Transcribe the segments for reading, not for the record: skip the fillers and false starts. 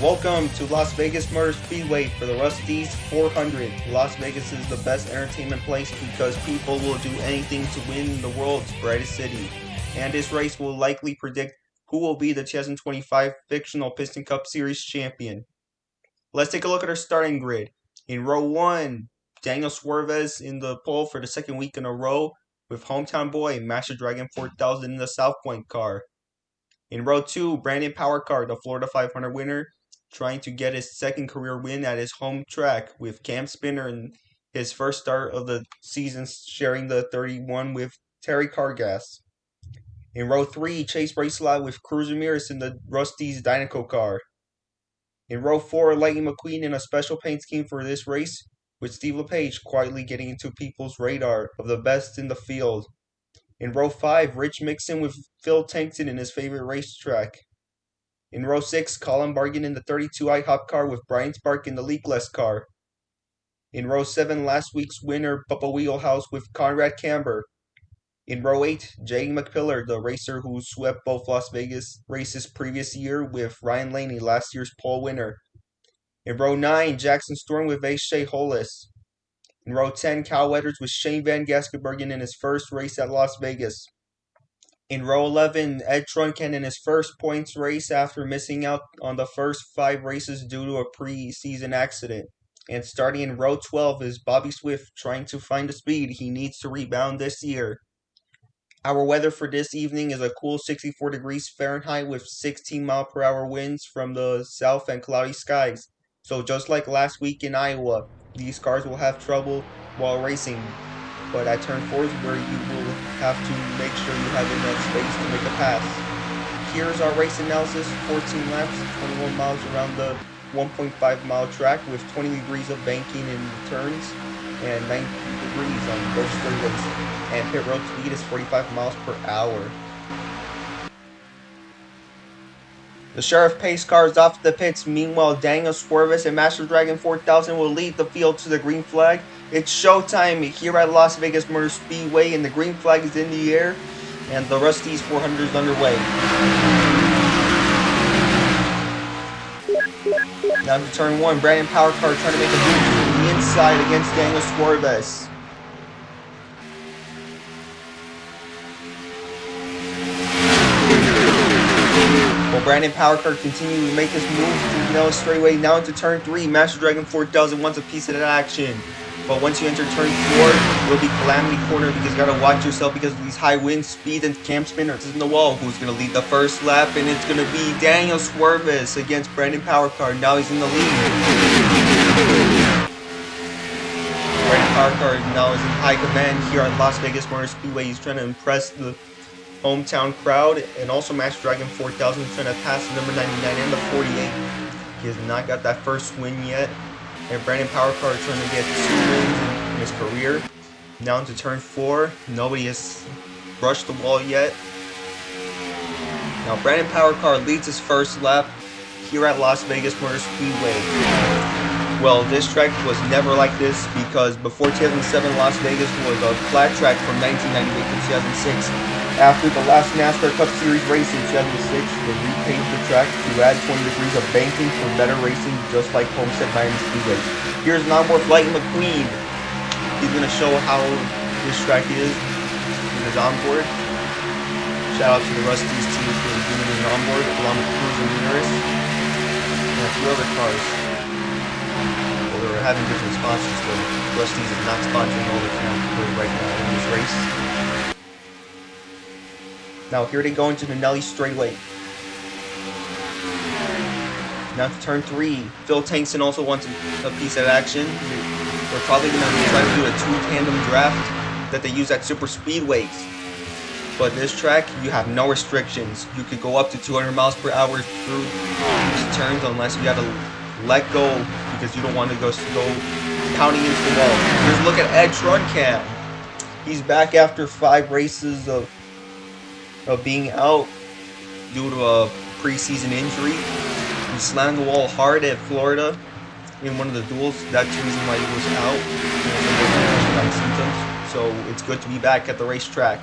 Welcome to Las Vegas Motor Speedway for the Rusteze 400. Las Vegas is the best entertainment place because people will do anything to win the world's brightest city. And this race will likely predict who will be the 2025 Fictional Piston Cup Series champion. Let's take a look at our starting grid. In row 1, Daniel Suarez in the pole for the second week in a row with hometown boy Master Dragon 4000 in the South Point car. In row 2, Brandon Powercar, the Florida 500 winner, trying to get his second career win at his home track with Cam Spinner in his first start of the season, sharing the 31 with Terry Cargas. In row 3, Chase Bracelet with Cruz Ramirez in the Rusteze Dynaco car. In row 4, Lightning McQueen in a special paint scheme for this race, with Steve LePage quietly getting into people's radar of the best in the field. In row 5, Rich Mixon with Phil Tankton in his favorite racetrack. In row 6, Colin Bargan in the 32i Hop car with Brian Spark in the Leakless car. In row 7, last week's winner Bubba Wheelhouse with Conrad Camber. In row 8, Jay McPillar, the racer who swept both Las Vegas races previous year with Ryan Laney, last year's pole winner. In row 9, Jackson Storm with Shea Hollis. In row 10, Cal Weathers with Shane Van Gaskenbergen in his first race at Las Vegas. In row 11, Ed Truncan in his first points race after missing out on the first 5 races due to a pre-season accident. And starting in row 12 is Bobby Swift trying to find the speed he needs to rebound this year. Our weather for this evening is a cool 64 degrees Fahrenheit with 16-mile-per-hour winds from the south and cloudy skies. So just like last week in Iowa, these cars will have trouble while racing. But at turn 4 is where you will have to make sure you have enough space to make a pass. Here's our race analysis: 14 laps, 21 miles around the 1.5-mile track with 20 degrees of banking in turns and 90 degrees on both straightaways. And pit road speed is 45 miles per hour. The Sheriff Pace car is off the pits. Meanwhile, Daniel Suarez and Master Dragon 4000 will lead the field to the green flag. It's showtime here at Las Vegas Motor Speedway, and the green flag is in the air, and the Rusteze 400 is underway. Now to turn 1, Brandon Powercar trying to make a move from the inside against Daniel Suarez. Well, Brandon Powercar continues to make his move through the straightaway. Now into turn 3, Master Dragon 4000 wants a piece of that action. But once you enter turn 4, you'll be Calamity Corner because you gotta watch yourself because of these high wind speed and Cam Spinner is in the wall. Who's gonna lead the first lap? And it's gonna be Daniel Suarez against Brandon Powercar. Now he's in the lead. Brandon Powercar now is in high command here at Las Vegas Motor Speedway. He's trying to impress the hometown crowd, and also Master Dragon 4000 is trying to pass the number 99 and the 48. He has not got that first win yet. And Brandon Powercar is trying to get 2 wins in his career. Now into turn 4. Nobody has brushed the wall yet. Now Brandon Powercar leads his first lap here at Las Vegas Motor Speedway. Well, this track was never like this because before 2007, Las Vegas was a flat track from 1998 to 2006. After the last NASCAR Cup Series race in 2006, they repaved the track to add 20 degrees of banking for better racing, just like Homestead Miami Speedway. Here's an onboard Lightning McQueen. He's going to show how this track is with his onboard. Shout out to the Rusteze team for doing an onboard, along with Cruz Ramirez and a few other cars. Well, they're having different sponsors, but Rusteze is not sponsoring all the time right now in this race. Now here they go into the Nelly straightaway. Now to turn 3, Phil Tankton also wants a piece of action. We're probably going to try to do a 2-tandem draft that they use at super speedways. But this track, you have no restrictions. You could go up to 200 miles per hour through these turns unless you got to let go because you don't want to go pounding into the wall. Just look at Ed Truncan. He's back after 5 races of being out due to a preseason injury. He slammed the wall hard at Florida in one of the duels. That's the reason why he was out. Symptoms. So it's good to be back at the racetrack.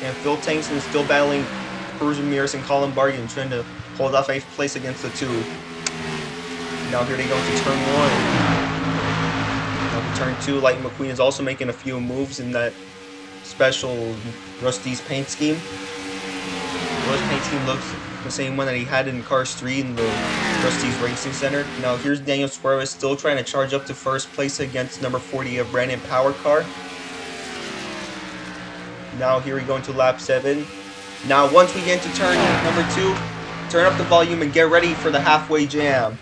And Phil Tankton is still battling Cruz Ramirez and Colin Bargan trying to hold off 8th place against the 2. Now here they go to turn 1. Now for turn 2, Lightning McQueen is also making a few moves in that special Rusteze paint scheme. Rust paint scheme looks the same one that he had in Cars 3 in the Rusteze Racing Center. Now here's Daniel Suarez still trying to charge up to 1st place against number 40 of Brandon Power Car. Now here we go into lap 7. Now once we get into turn number 2, turn up the volume and get ready for the halfway jam.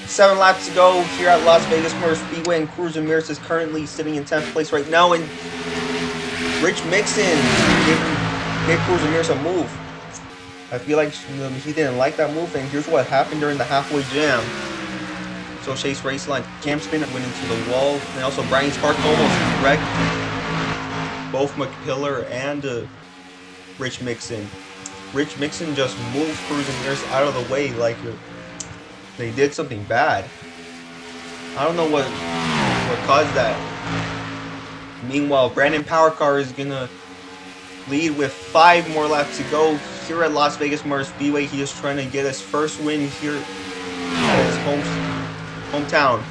Seven laps to go here at Las Vegas Motor Speedway, and Cruz Ramirez is currently sitting in 10th place right now, and Rich Mixon gave Cruz Ramirez a move. I feel like he didn't like that move, and here's what happened during the halfway jam. So Chase Raceline, Cam Spinner went into the wall, and also Brian Spark almost wrecked both McPillar and Rich Mixon. Rich Mixon just moved Cruz Ramirez out of the way like they did something bad. I don't know what caused that. Meanwhile, Brandon Powercar is gonna lead with 5 more laps to go here at Las Vegas Motor Speedway. He is trying to get his first win here at his hometown.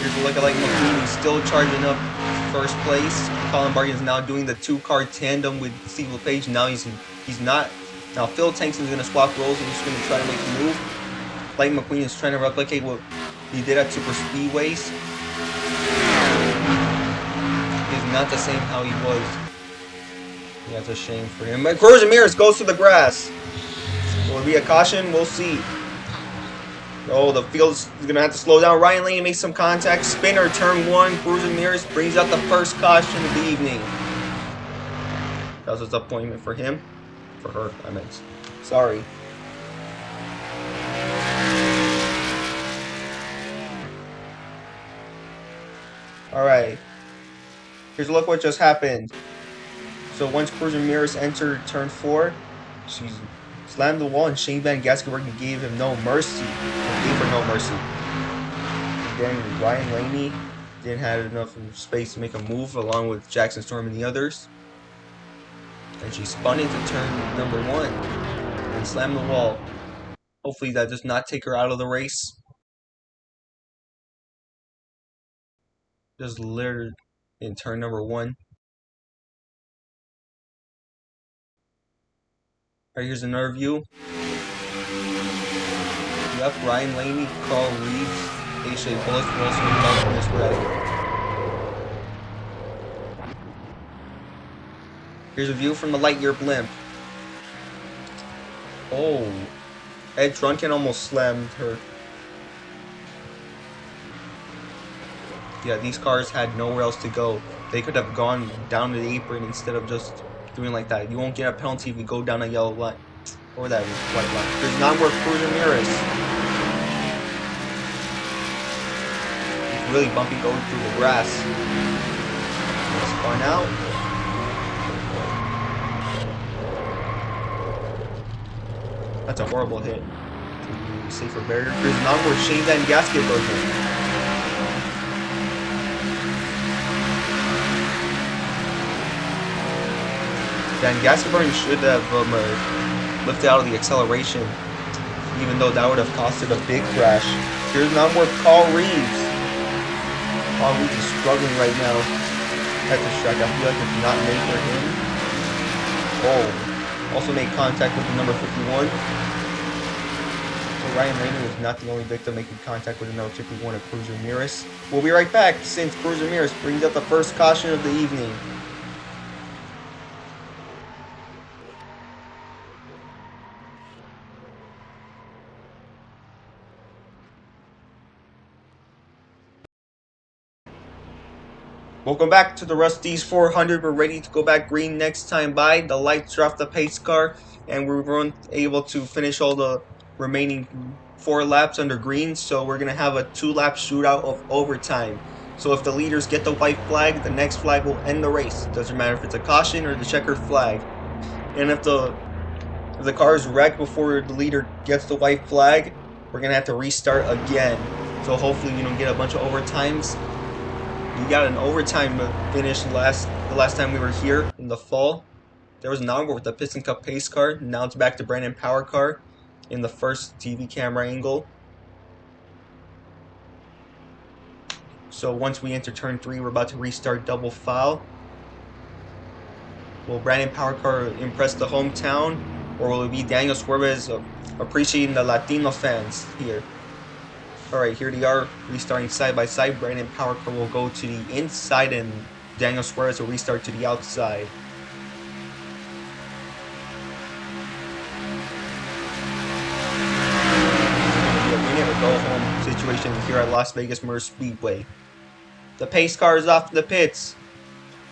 Here's a look at Lightning McQueen, who's still charging up 1st place. Colin Bargan is now doing the 2-car tandem with Steve LePage. Now he's not. Now Phil Tanks is going to swap roles and he's going to try to make a move. Lightning McQueen is trying to replicate what he did at Super Speedways. He's not the same how he was. Yeah, that's a shame for him. But Cruz Ramirez goes to the grass. Will it be a caution? We'll see. Oh, the field's going to have to slow down. Ryan Laney makes some contact. Spinner, turn 1. Cruz Ramirez brings out the first caution of the evening. That was a disappointment for him. For her, I meant. Sorry. Alright. Here's a look what just happened. So once Cruz Ramirez entered turn 4, she slammed the wall and Shane Van Gisbergen gave him no mercy. Gave her no mercy. And then Ryan Laney didn't have enough space to make a move along with Jackson Storm and the others. And she spun into turn number 1 and slammed the wall. Hopefully that does not take her out of the race. Just littered in turn number 1. Alright, here's another view. Yep, Ryan Laney, Carl Reeves, A.J. Bullis, Wilson, and Miss Red. Here's a view from the Lightyear blimp. Oh, Ed Trunken almost slammed her. Yeah, these cars had nowhere else to go. They could have gone down to the apron instead of just doing like that. You won't get a penalty if you go down a yellow line. Or that white line. There's not worth Cruz Ramirez. It's really bumpy going through the grass. Spun out. That's a horrible hit. Safer barrier. There's an onward Shane Van Gisbergen. Van Gisbergen should have lifted out of the acceleration, even though that would have costed a big crash. Here's an onward Carl Reeves. Carl Reeves is struggling right now at this track. I feel like it's not made for him. Oh. Also made contact with the number 51. So Ryan Laney was not the only victim making contact with the number 51 of Cruz Ramirez. We'll be right back since Cruz Ramirez brings up the first caution of the evening. Welcome back to the Rusteze 400. We're ready to go back green next time by. The lights are off the pace car, and we weren't able to finish all the remaining 4 laps under green, so we're going to have a 2-lap shootout of overtime. So if the leaders get the white flag, the next flag will end the race. Doesn't matter if it's a caution or the checkered flag. And if the car is wrecked before the leader gets the white flag, we're going to have to restart again. So hopefully we don't get a bunch of overtimes. We got an overtime finish the last time we were here in the fall. There was an hour with the Piston Cup pace car. Now it's back to Brandon Power Car in the first TV camera angle. So once we enter turn 3, we're about to restart double file. Will Brandon Power Car impress the hometown, or will it be Daniel Suarez appreciating the Latino fans here? Alright, here they are restarting side by side. Brandon Power Car will go to the inside and Daniel Suarez will restart to the outside. It's going to be a win or go home situation here at Las Vegas Motor Speedway. The pace car is off the pits.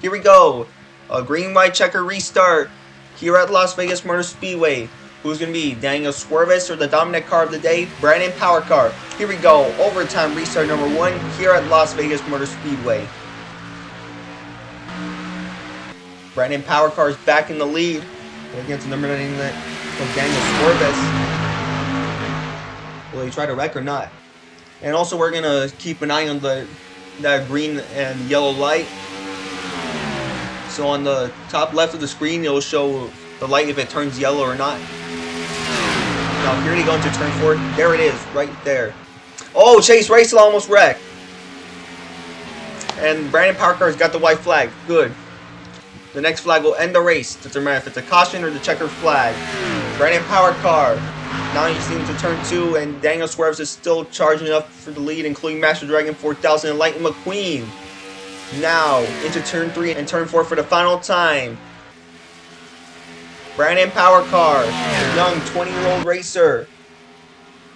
Here we go. A green white checker restart here at Las Vegas Motor Speedway. Who's going to be Daniel Suarez or the dominant car of the day, Brandon Power Car? Here we go. Overtime restart number 1 here at Las Vegas Motor Speedway. Brandon Power Car is back in the lead against the number 9 of Daniel Suarez. Will he try to wreck or not? And also we're going to keep an eye on that green and yellow light. So on the top left of the screen, it will show the light if it turns yellow or not. Now here they go into turn 4. There it is, right there. Oh, Chase Racel almost wrecked. And Brandon Power Car's got the white flag. Good. The next flag will end the race. Doesn't matter if it's a caution or the checkered flag. Brandon Power Car. Now you see into turn 2, and Daniel Suarez is still charging up for the lead, including Master Dragon 4000 and Lightning McQueen. Now into turn 3 and turn 4 for the final time. Brandon Power Car, the young 20-year-old racer.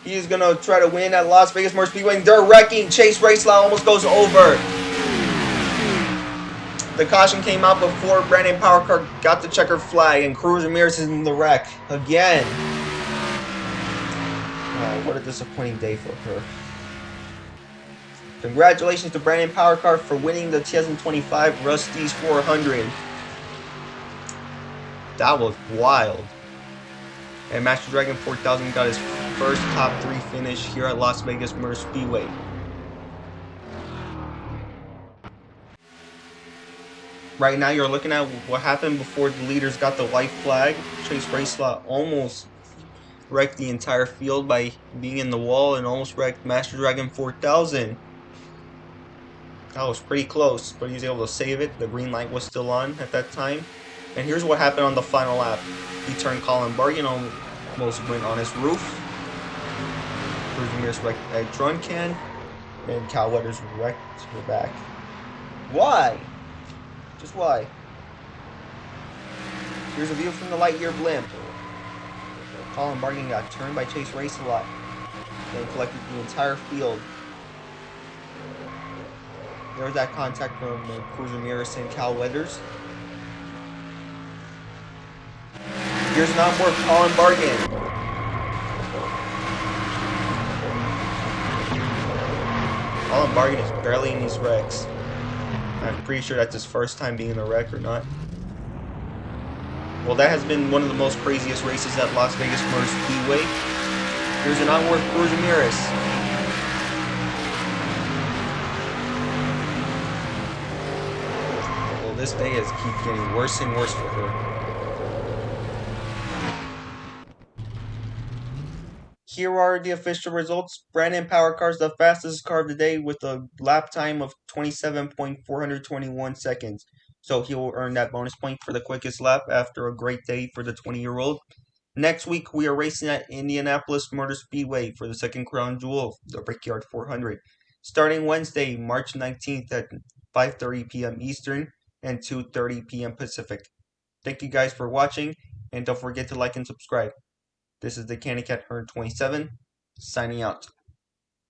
He is going to try to win at Las Vegas Motor Speedway. And they're wrecking. Chase Racel almost goes over. The caution came out before Brandon Power Car got the checkered flag. And Cruz Ramirez is in the wreck again. Oh, what a disappointing day for her. Congratulations to Brandon Power Car for winning the 2025 Rusteze 400. That was wild. And Master Dragon 4000 got his first top 3 finish here at Las Vegas Motor Speedway. Right now you're looking at what happened before the leaders got the white flag. Chase Racel almost wrecked the entire field by being in the wall and almost wrecked Master Dragon 4000. That was pretty close, but he was able to save it. The green light was still on at that time. And here's what happened on the final lap. He turned Colin Bargan, almost went on his roof. Cruz Ramirez wrecked a drum can. And Cal Weathers wrecked her back. Why? Just why? Here's a view from the Lightyear blimp. Colin Bargan got turned by Chase Racel and collected the entire field. There was that contact from Cruz Ramirez and Cal Weathers. Here's an onboard Colin Bargan. Colin Bargan is barely in these wrecks. I'm pretty sure that's his first time being in a wreck or not. Well, that has been one of the most craziest races at Las Vegas Motor Speedway. Here's an onboard Cruz Ramirez. Well, this day has keep getting worse and worse for her. Here are the official results. Brandon Power Car is the fastest car of the day with a lap time of 27.421 seconds. So he will earn that bonus point for the quickest lap after a great day for the 20-year-old. Next week, we are racing at Indianapolis Motor Speedway for the second crown jewel of the Brickyard 400. Starting Wednesday, March 19th at 5:30 p.m. Eastern and 2:30 p.m. Pacific. Thank you guys for watching, and don't forget to like and subscribe. This is the Candy Cat Herd 27, signing out.